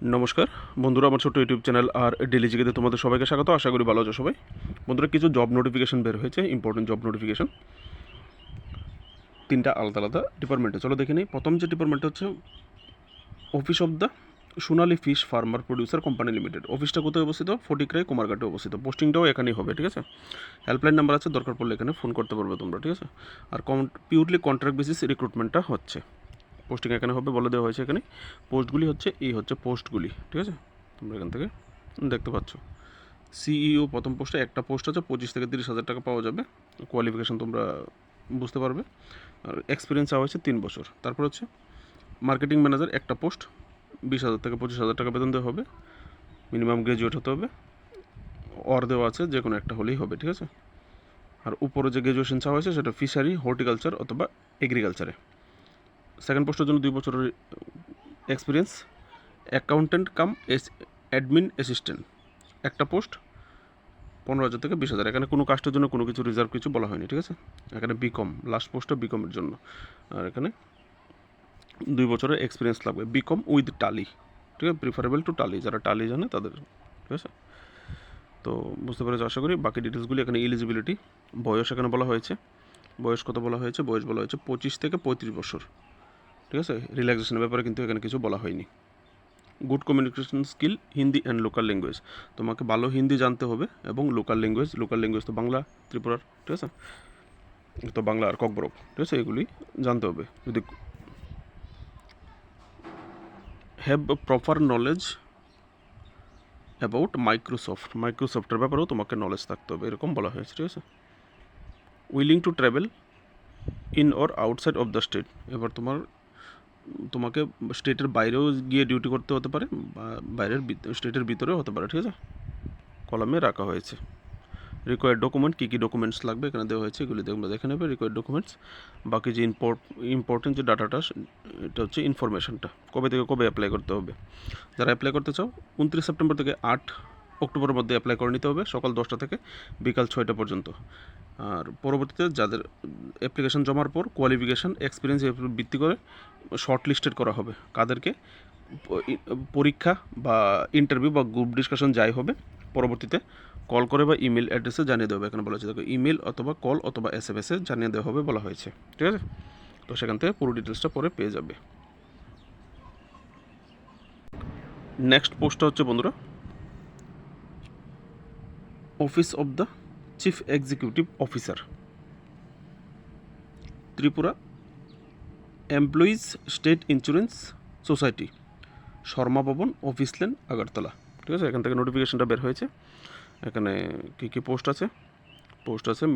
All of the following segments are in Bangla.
নমস্কার বন্ধুরা, আমার ছোট্ট ইউটিউব চ্যানেল আর ডেলি জিকেতে তোমাদের সবাইকে স্বাগত। আশা করি ভালো আছো সবাই। বন্ধুরা, কিছু জব নোটিফিকেশন বের হয়েছে, ইম্পর্টেন্ট জব নোটিফিকেশন, তিনটা আলাদা আলাদা ডিপার্টমেন্টে। চলো দেখে নিই। প্রথম যে ডিপার্টমেন্ট হচ্ছে office of the Sonali fish farmer producer company limited. অফিসটা কোথায় অবস্থিত? ফটিকরাই, কুমারঘাটে অবস্থিত। পোস্টিংটাও এখানেই হবে, ঠিক আছে। হেল্পলাইন নাম্বার আছে, দরকার পড়লে এখানে ফোন করতে পারবে তোমরা, ঠিক আছে। আর পিওরলি কন্ট্রাক্ট বেসিস রিক্রুটমেন্টটা হচ্ছে। পোস্টিং এখানে হবে, বলে দেওয়া হয়েছে। এখানে পোস্টগুলি হচ্ছে পোস্টগুলি, ঠিক আছে। তোমরা এখান থেকে দেখতে পাচ্ছ। সিইও প্রথম পোস্টে একটা পোস্ট আছে, 25 থেকে 30 হাজার টাকা পাওয়া যাবে। কোয়ালিফিকেশান তোমরা বুঝতে পারবে। আর এক্সপিরিয়েন্স চাওয়া হয়েছে 3 বছর। তারপর হচ্ছে মার্কেটিং ম্যানেজার একটা পোস্ট, 20,000 থেকে 25,000 টাকা বেতন দেওয়া হবে। মিনিমাম গ্র্যাজুয়েট হতে হবে, দেওয়া আছে, যে কোনো একটা হলেই হবে, ঠিক আছে। আর উপরে যে গ্র্যাজুয়েশন চাওয়া হয়েছে সেটা ফিশারি, হর্টিকালচার অথবা এগ্রিকালচারে। সেকেন্ড পোস্টের জন্য 2 বছরের এক্সপিরিয়েন্স। অ্যাকাউন্টেন্ট কাম অ্যাডমিন অ্যাসিস্ট্যান্ট একটা পোস্ট, 15,000 থেকে 20,000। এখানে কোনো কাস্টের জন্য কোনো কিছু রিজার্ভ কিছু বলা হয়নি, ঠিক আছে। এখানে বিকম, লাস্ট পোস্টটা বিকমের জন্য। আর এখানে 2 বছরের এক্সপিরিয়েন্স লাগবে, বিকম উইথ টালি, ঠিক আছে। প্রিফারেবল টু টালি, যারা টালি জানে তাদের, ঠিক আছে। তো বুঝতে পেরেছো আশা করি। বাকি ডিটেলসগুলি এখানে। এলিজিবিলিটি, বয়স এখানে বলা হয়েছে। বয়স কত বলা হয়েছে? বয়স বলা হয়েছে 25 থেকে 35 বছর, ঠিক আছে। রিল্যাক্সেশনের ব্যাপারে কিন্তু এখানে কিছু বলা হয়নি। Good communication skill, Hindi and local language. তোমাকে ভালো হিন্দি জানতে হবে এবং লোকাল ল্যাঙ্গুয়েজ তো বাংলা ত্রিপুরার, ঠিক আছে, তো বাংলা আর ককবরক, ঠিক আছে, এগুলি জানতে হবে। যদি হ্যাভ প্রপার নলেজ অ্যাবাউট মাইক্রোসফটের ব্যাপারেও তোমাকে নলেজ থাকতে হবে, এরকম বলা হয়েছে, ঠিক আছে। Willing to travel in or outside of the state. এবার তোমাকে স্টেটের বাইরেও গিয়ে ডিউটি করতে হতে পারে, বা স্টেটের ভিতরেও হতে পারে, ঠিক আছে। কলামে রাখা হয়েছে। রিকোয়ার্ড ডকুমেন্ট, কী কী ডকুমেন্টস লাগবে এখানে দেওয়া হয়েছে, এগুলি দেখে নেবে। Required documents. বাকি যে ইম্পর্টেন্ট যে ডাটাটা, এটা হচ্ছে ইনফরমেশনটা, কবে থেকে কবে অ্যাপ্লাই করতে হবে। যারা অ্যাপ্লাই করতে চাও 29 সেপ্টেম্বর থেকে 8 অক্টোবরের মধ্যে অ্যাপ্লাই করে নিতে হবে, সকাল 10টা থেকে বিকাল 6টা পর্যন্ত। আর পরবর্তীতে যাদের অ্যাপ্লিকেশন জমার পর কোয়ালিফিকেশান, এক্সপিরিয়েন্স এর উপর ভিত্তি করে শর্ট লিস্টেড করা হবে। কাদেরকে? পরীক্ষা বা ইন্টারভিউ বা গ্রুপ ডিসকাশন যাই হবে, পরবর্তীতে কল করে বা ইমেল অ্যাড্রেসে জানিয়ে দেওয়া হবে। এখানে বলা হয়েছে দেখো, ইমেল অথবা কল অথবা SMS-এ জানিয়ে দেওয়া হবে বলা হয়েছে, ঠিক আছে। তো সেখান থেকে পুরো ডিটেলসটা পরে পেয়ে যাবে। নেক্সট পোস্টটা হচ্ছে বন্ধুরা office of the chief executive officer, Tripura employees state insurance society, Sharma ভবন, অফিস লেন, আগরতলা, ঠিক আছে। এখান থেকে নোটিফিকেশনটা বের হয়েছে। এখানে কী কী পোস্ট আছে?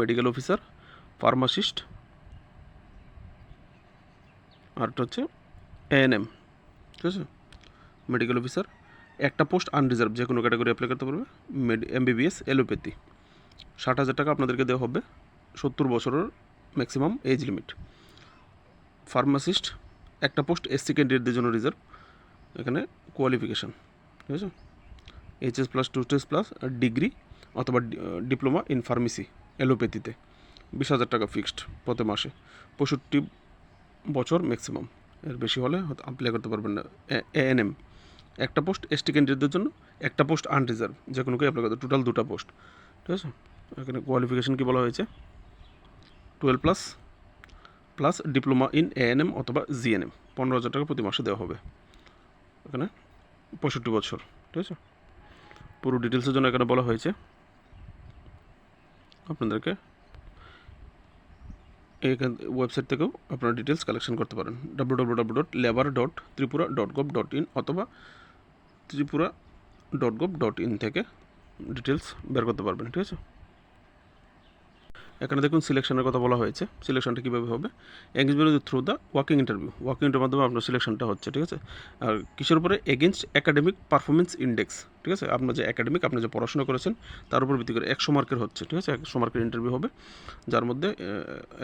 মেডিকেল অফিসার, ফার্মাসিস্ট, আরটা হচ্ছে ANM, ঠিক আছে। মেডিকেল অফিসার একটা পোস্ট, আনরিজার্ভ, যে কোনো ক্যাটাগরি অ্যাপ্লাই করতে পারবে। MBBS এলোপ্যাথি, 60,000 টাকা আপনাদেরকে দেওয়া হবে, 70 বছরের ম্যাক্সিমাম এজ লিমিট। ফার্মাসিস্ট একটা পোস্ট, SC ক্যান্ডিডেটদের জন্য রিজার্ভ। এখানে কোয়ালিফিকেশান, ঠিক আছে, HS+, 2+ ডিগ্রি অথবা ডিপ্লোমা ইন ফার্মেসি এলোপ্যাথিতে। 20,000 টাকা ফিক্সড প্রতি মাসে, 65 বছর ম্যাক্সিমাম, এর বেশি হলে অ্যাপ্লাই করতে পারবেন না। ANM একটা পোস্ট, ST ক্যান্ডিডেটদের জন্য একটা পোস্ট, আনরিজার্ভ, যে কোনো কেউ অ্যাপ্লাই করতে, টোটাল 2টা পোস্ট, ঠিক আছে। এখানে কোয়ালিফিকেশান কী বলা হয়েছে? 12+ ডিপ্লোমা ইন ANM অথবা GNM, 15,000 টাকা প্রতি মাসে দেওয়া হবে। এখানে 65 বছর, ঠিক আছে। পুরো ডিটেলসের জন্য এখানে বলা হয়েছে আপনাদেরকে এইখান ওয়েবসাইট থেকেও আপনারা ডিটেলস কালেকশন করতে পারেন, www.labor.tripura.gov.in অথবা tripura.gov.in থেকে ডিটেলস বের করতে পারবেন, ঠিক আছে। এখানে দেখুন সিলেকশনের কথা বলা হয়েছে। সিলেকশনটা কীভাবে হবে? Engagement through the working interview মাধ্যমে আপনার সিলেকশনটা হচ্ছে, ঠিক আছে। আর কিসের উপরে? এগেনস্ট একাডেমিক পারফরমেন্স ইন্ডেক্স, ঠিক আছে। আপনার যে আপনি যে পড়াশোনা করেছেন তার উপর ভিত্তি করে 100 মার্কের হচ্ছে, ঠিক আছে। 100 মার্কের ইন্টারভিউ হবে, যার মধ্যে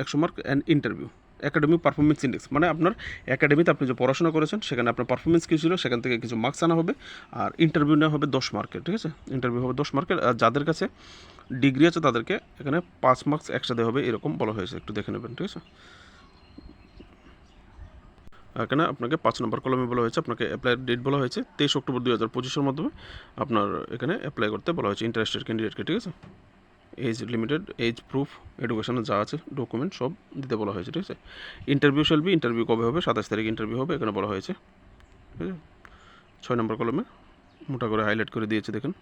100 mark and interview. Academic performance index মানে আপনার একাডেমিতে আপনি যে পড়াশোনা করেছেন সেখানে আপনার পারফরমেন্স কী ছিল, সেখান থেকে কিছু মার্কস আনা হবে। আর ইন্টারভিউ নেওয়া হবে 10 মার্কের, ঠিক আছে। ইন্টারভিউ হবে 10 মার্কের। আর যাদের কাছে ডিগ্রি আছে তাদেরকে এখানে 5 মার্কস একসাথে হবে, এরকম বলা হয়েছে, একটু দেখে নেবেন, ঠিক আছে। এখানে আপনাকে 5 নম্বর কলমে বলা হয়েছে, আপনাকে অ্যাপ্লাইয়ের ডেট বলা হয়েছে 23 অক্টোবর 2025-এর মাধ্যমে আপনার এখানে অ্যাপ্লাই করতে বলা হয়েছে ইন্টারেস্টেড ক্যান্ডিডেটকে, ঠিক আছে। এজ লিমিটেড, এজ প্রুফ, এডুকেশনে যা আছে ডকুমেন্ট সব দিতে বলা হয়েছে, ঠিক আছে। ইন্টারভিউ শ্যাল বি, ইন্টারভিউ কবে হবে? 27 তারিখ ইন্টারভিউ হবে, এখানে বলা হয়েছে, ঠিক আছে। 6 নম্বর কলমে মোটা করে হাইলাইট করে দিয়েছে, দেখেন।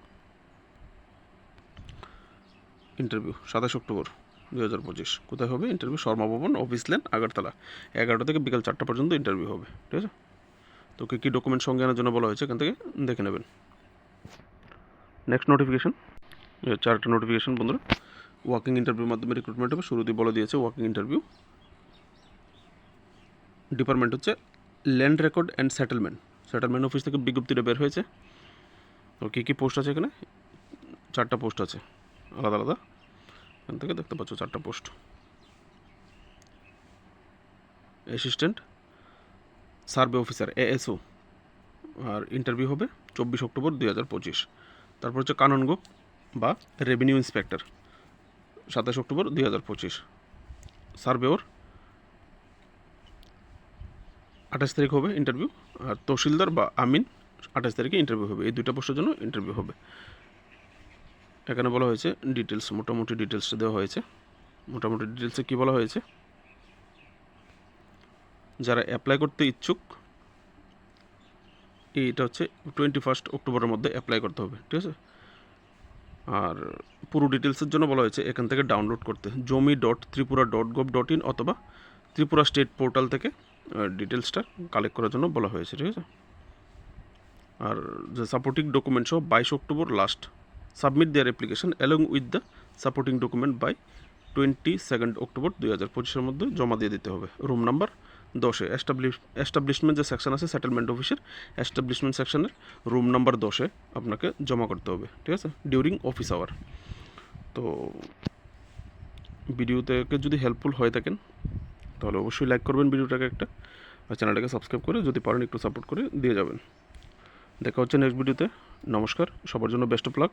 ইন্টারভিউ 27 অক্টোবর 2025 কোথায় হবে ইন্টারভিউ? শর্মা ভবন, অফিস লেন, আগরতলা। 11টা থেকে বিকাল 4টা পর্যন্ত ইন্টারভিউ হবে, ঠিক আছে। তো কী ডকুমেন্ট সঙ্গে আনার জন্য বলা হয়েছে এখান থেকে দেখে নেবেন। নেক্সট নোটিফিকেশন, চারটা নোটিফিকেশন বন্ধুরা। ওয়ার্কিং ইন্টারভিউর মাধ্যমে রিক্রুটমেন্ট হবে, শুরুতেই বলে দিয়েছে ওয়ার্কিং ইন্টারভিউ। ডিপার্টমেন্ট হচ্ছে land record and settlement office থেকে বিজ্ঞপ্তিটা বের হয়েছে। তো কী পোস্ট আছে এখানে? 4টা পোস্ট আছে আলাদা আলাদা, এখান থেকে দেখতে পাচ্ছ 4টা post. Assistant survey officer ASO, আর ইন্টারভিউ হবে 24 অক্টোবর 2025। তারপর হচ্ছে কাননগো বা রেভিনিউ ইন্সপেক্টর 27 অক্টোবর 2025। সার্ভেওর 28 তারিখ হবে ইন্টারভিউ, আর তহসিলদার বা আমিন 28 তারিখে ইন্টারভিউ হবে। এই 2টা পোস্টের জন্য ইন্টারভিউ হবে। এখানে বলা হয়েছে ডিটেলস, মোটামুটি ডিটেলসটা দেওয়া হয়েছে। মোটামুটি ডিটেলসে কী বলা হয়েছে? যারা অ্যাপ্লাই করতে ইচ্ছুক, এইটা হচ্ছে 21 অক্টোবরের মধ্যে অ্যাপ্লাই করতে হবে, ঠিক আছে। আর পুরো ডিটেলসের জন্য বলা হয়েছে এখান থেকে ডাউনলোড করতে jami.tripura.gov.in অথবা ত্রিপুরা স্টেট পোর্টাল থেকে ডিটেলসটা কালেক্ট করার জন্য বলা হয়েছে, ঠিক আছে। আর যে সাপোর্টিং ডকুমেন্ট সহ 22 October last, submit their application along with the supporting document by 22 October 2025-এর মধ্যে জমা দিয়ে দিতে হবে। রুম নাম্বার 10-এ এস্টাবলিশমেন্ট যে সেকশন আছে সেটেলমেন্ট অফিসের, এস্টাবলিশমেন্ট সেকশনের রুম নাম্বার 10-এ আপনাকে জমা করতে হবে, ঠিক আছে, ডিউরিং অফিস আওয়ার। তো ভিডিওতে যদি হেল্পফুল হয়ে থাকেন তাহলে অবশ্যই লাইক করবেন ভিডিওটাকে একটা, আর চ্যানেলটাকে সাবস্ক্রাইব করে যদি পারেন একটু সাপোর্ট করে দিয়ে যাবেন। দেখা হচ্ছে নেক্সট ভিডিওতে। নমস্কার, সবার জন্য বেস্ট অফ লাক।